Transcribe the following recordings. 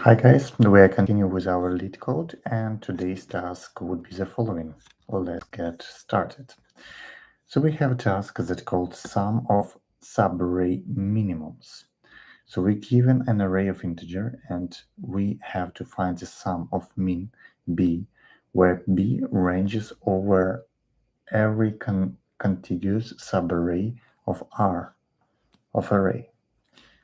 Hi guys, we are continuing with our Leetcode, and today's task would be the following. Let's get started. So we have a task that's called sum of subarray minimums. So we're given an array of integer and we have to find the sum of min b, where b ranges over every contiguous subarray of R of array.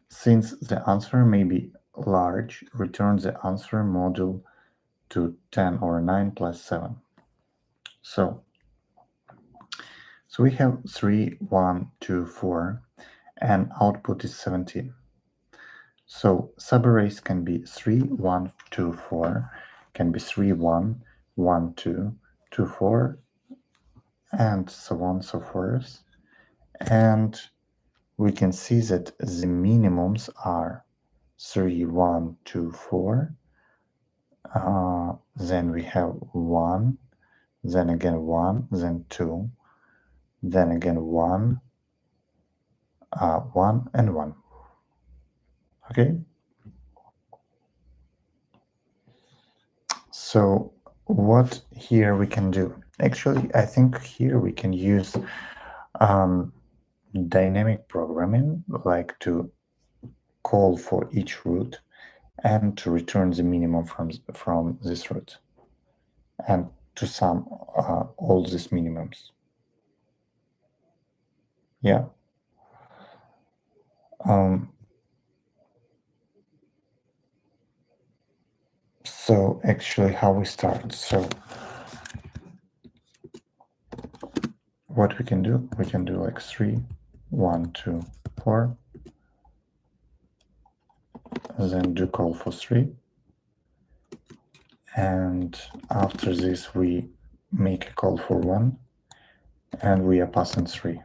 Since the answer may be large, return the answer module to 10 over 9 plus 7. So we have 3, 1, 2, 4, and output is 17. So subarrays can be 3, 1, 2, 4, can be 3, 1, 1, 2, 2, 4, and so on and so forth. And we can see that the minimums are 3, 1, 2, 4. Then we have 1, then again 1, then 2, then again 1, 1, and 1. Okay? So what here we can do? Actually, I think here we can use dynamic programming, like to call for each root and to return the minimum from this root and to sum all these minimums. Yeah. So actually how we start. So what we can do like 3, 1, 2, 4, then do call for 3. And after this, we make a call for 1, and we are passing 3.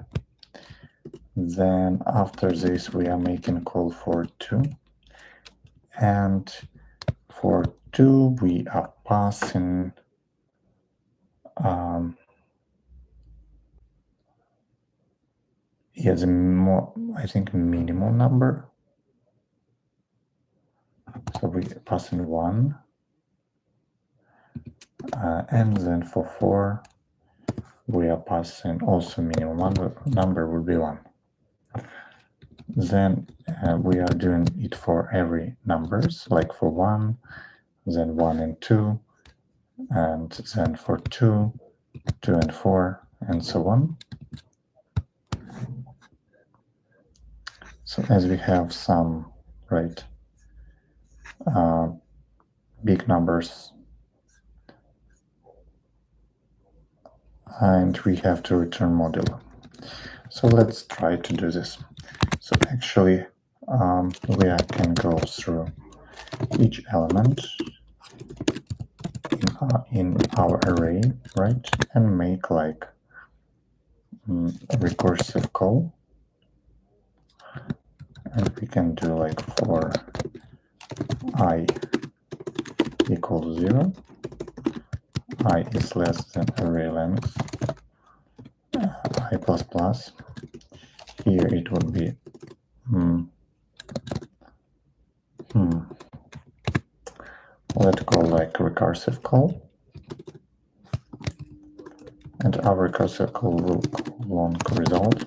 Then after this, we are making a call for 2, and for 2, we are passing the more, I think, minimal number. So we are passing 1, and then for 4, we are passing also minimum number would be 1. Then we are doing it for every numbers, like for 1, then 1 and 2, and then for 2, 2 and 4, and so on. So as we have some, right, big numbers, and we have to return modulo. So let's try to do this. So actually, we can go through each element in our array, right, and make like a recursive call. And we can do like for I equals 0, I is less than array length, I plus plus. Here it would be let's call like recursive call, and our recursive call will call long result,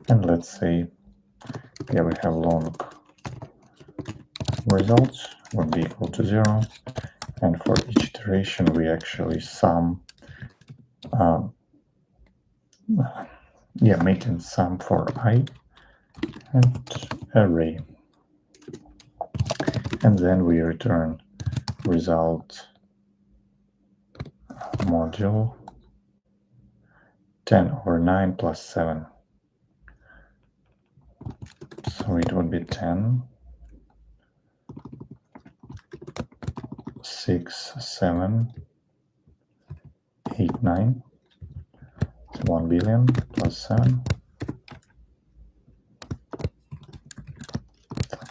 and let's say here we have long results would be equal to 0, and for each iteration we actually sum making sum for I and array, and then we return result module 10 over 9 plus 7. So it would be 10, 6, 7, 8, 9, 1 billion plus 7.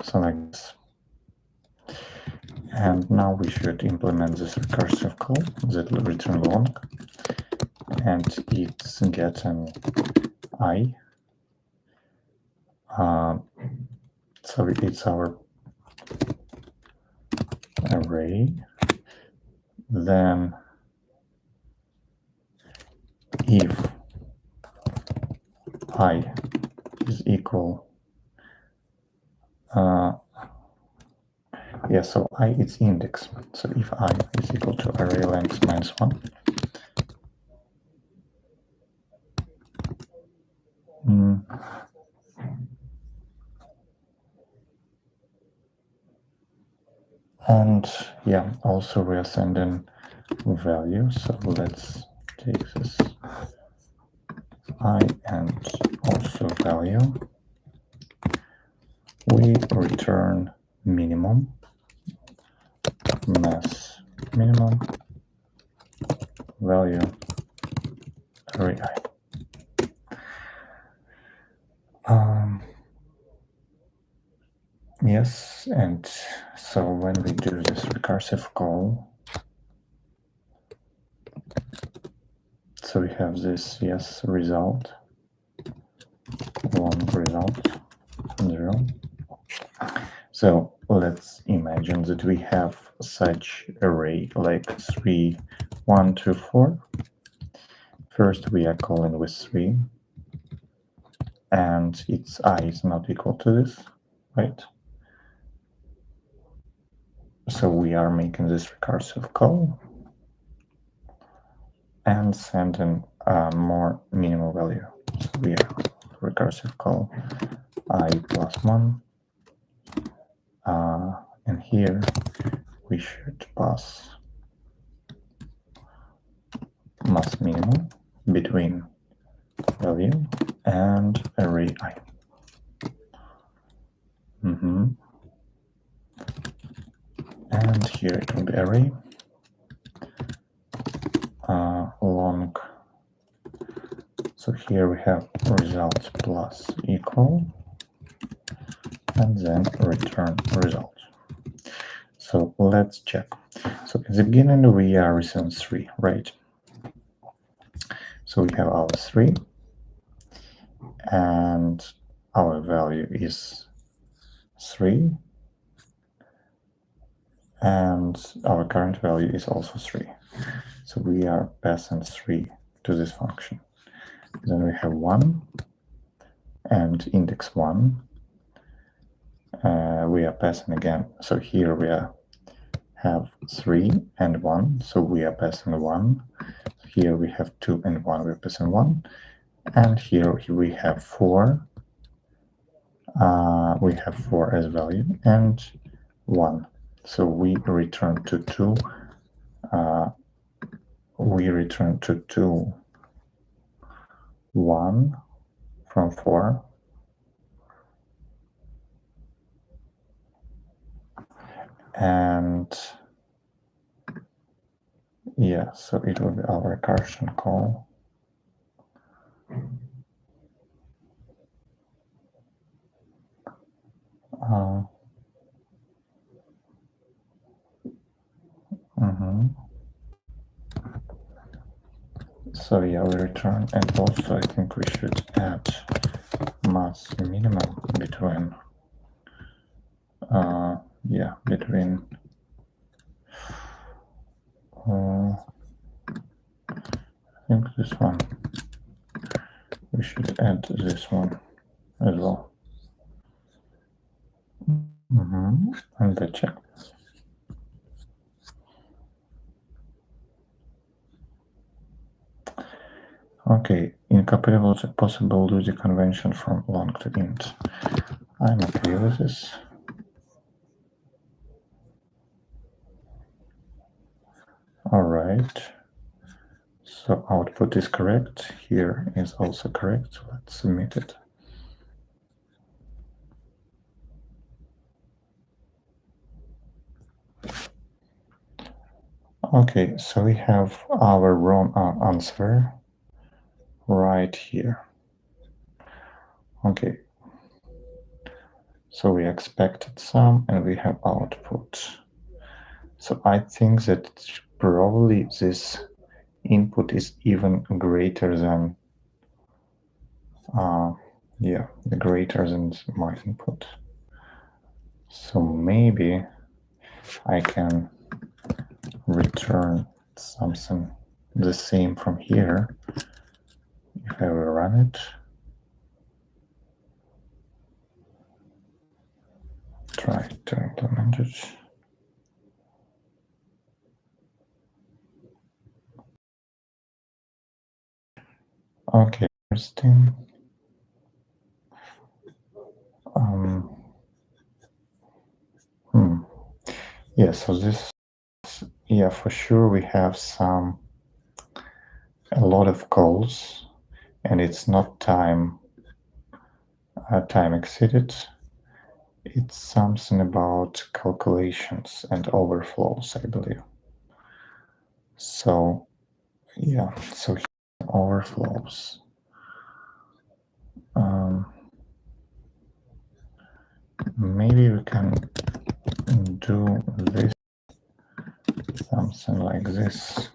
So like this. And now we should implement this recursive call that will return long, and it's getting I. So it's our array, then if I is equal, so I is index. So if I is equal to array length -1, and also we are sending value. So let's take this I and also value. We return minimum, mass minimum, value, array I. Yes, and so when we do this recursive call, so we have this result, 1 result, 0. So let's imagine that we have such array like 3, 1, 2, 4. First we are calling with 3, and its I is not equal to this, right? So we are making this recursive call and sending more minimal value. So we are recursive call I plus 1, and here we should pass mass minimum between value and array I. And here it will be array long. So here we have result plus equal, and then return result. So let's check. So at the beginning we are receiving 3, right? So we have our 3, and our value is 3, and our current value is also 3. So we are passing 3 to this function. Then we have 1 and index 1. We are passing again. So here we have 3 and 1. So we are passing 1. Here we have 2 and 1. We're passing 1. And here we have 4. We have 4 as value and 1. So we return to 2. We return to 2, 1 from 4. And so it will be our recursion call. So we return, and also I think we should add mass minimum between between I think this one. We should add this one as well. And let's check. Okay, incompatible is possible to the convention from long to int. I'm okay with this. All right. So output is correct. Here is also correct. Let's submit it. Okay, so we have our wrong answer right here. Okay, so we expected some and we have output. So I think that probably this input is even greater than greater than my input. So maybe I can return something the same from here if I will run it. Try to implement it. Okay, interesting. Yeah, so this, yeah, for sure we have a lot of calls, and it's not time exceeded. It's something about calculations and overflows, I believe. So yeah, so overflows. Maybe we can do this, something like this.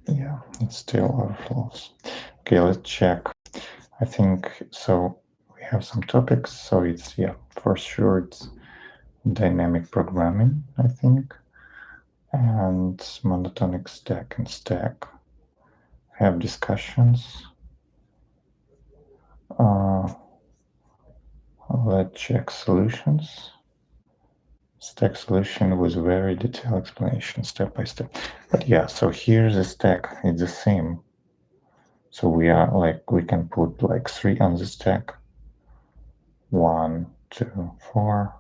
Yeah, it still overflows. Okay, let's check. I think so. We have some topics, so it's, yeah, for sure it's dynamic programming, I think, and monotonic stack and stack. Have discussions. Let's check solutions. Stack solution with very detailed explanation, step by step. But yeah, so here's the stack. It's the same. So we are like, we can put like 3 on the stack. 1, 2, 4.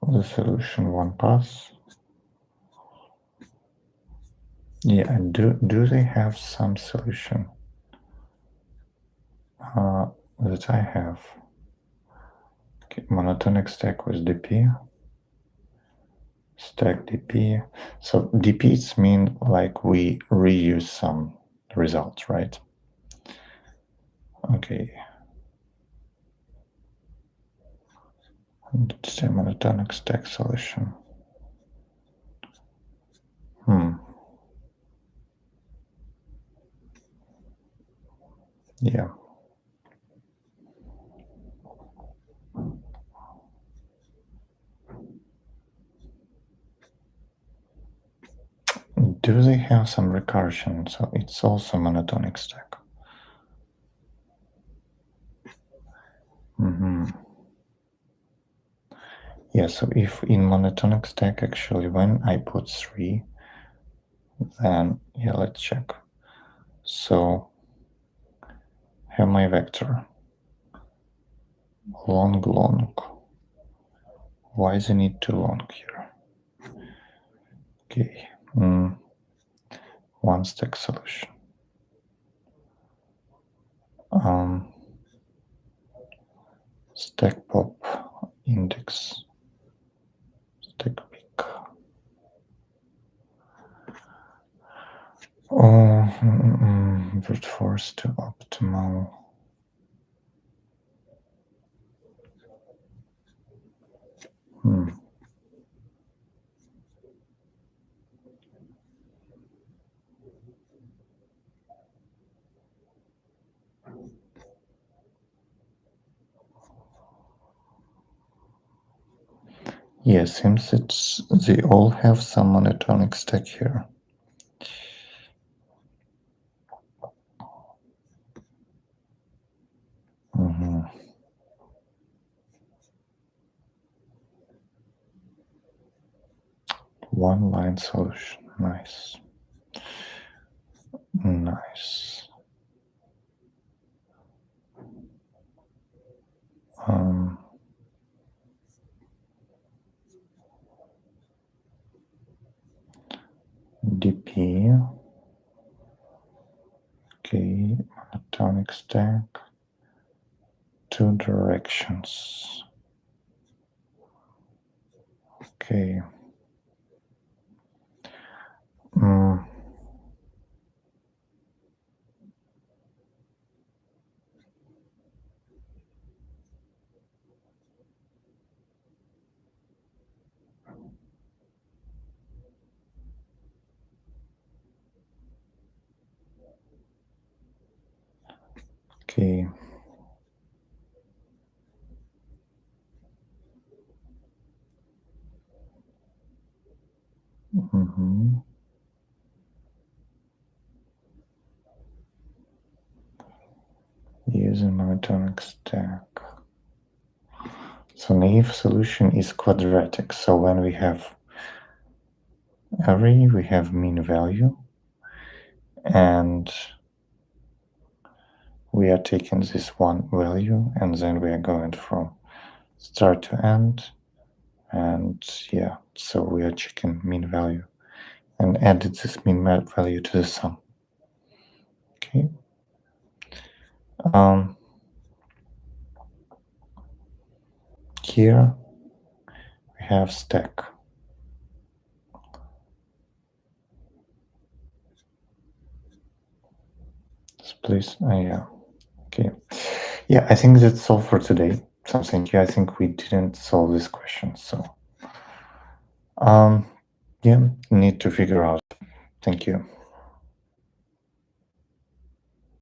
The solution 1 pass. Yeah, and do they have some solution that I have? Okay, monotonic stack with DP. Stack DP. So DPs mean like we reuse some results, right? Okay. It's a monotonic stack solution. Yeah. Do they have some recursion? So it's also monotonic stack. Yeah, so if in monotonic stack, actually, when I put 3, then, yeah, let's check. So, have my vector. Long, long. Why is the need too long here? Okay. One stack solution. Stack pop index. Stack pick. Brute force to optimal. Yeah, seems they all have some monotonic stack here. One line solution. Nice. Nice. DP. Okay, monotonic stack. 2 directions. Okay. Okay. Using monotonic stack. So naive solution is quadratic. So when we have array, we have mean value, and we are taking this one value, and then we are going from start to end, and yeah, so we are checking mean value and added this mean value to the sum. Okay. Here we have stack. So please, yeah. Okay. Yeah, I think that's all for today. So thank you. I think we didn't solve this question. So, yeah, need to figure out. Thank you.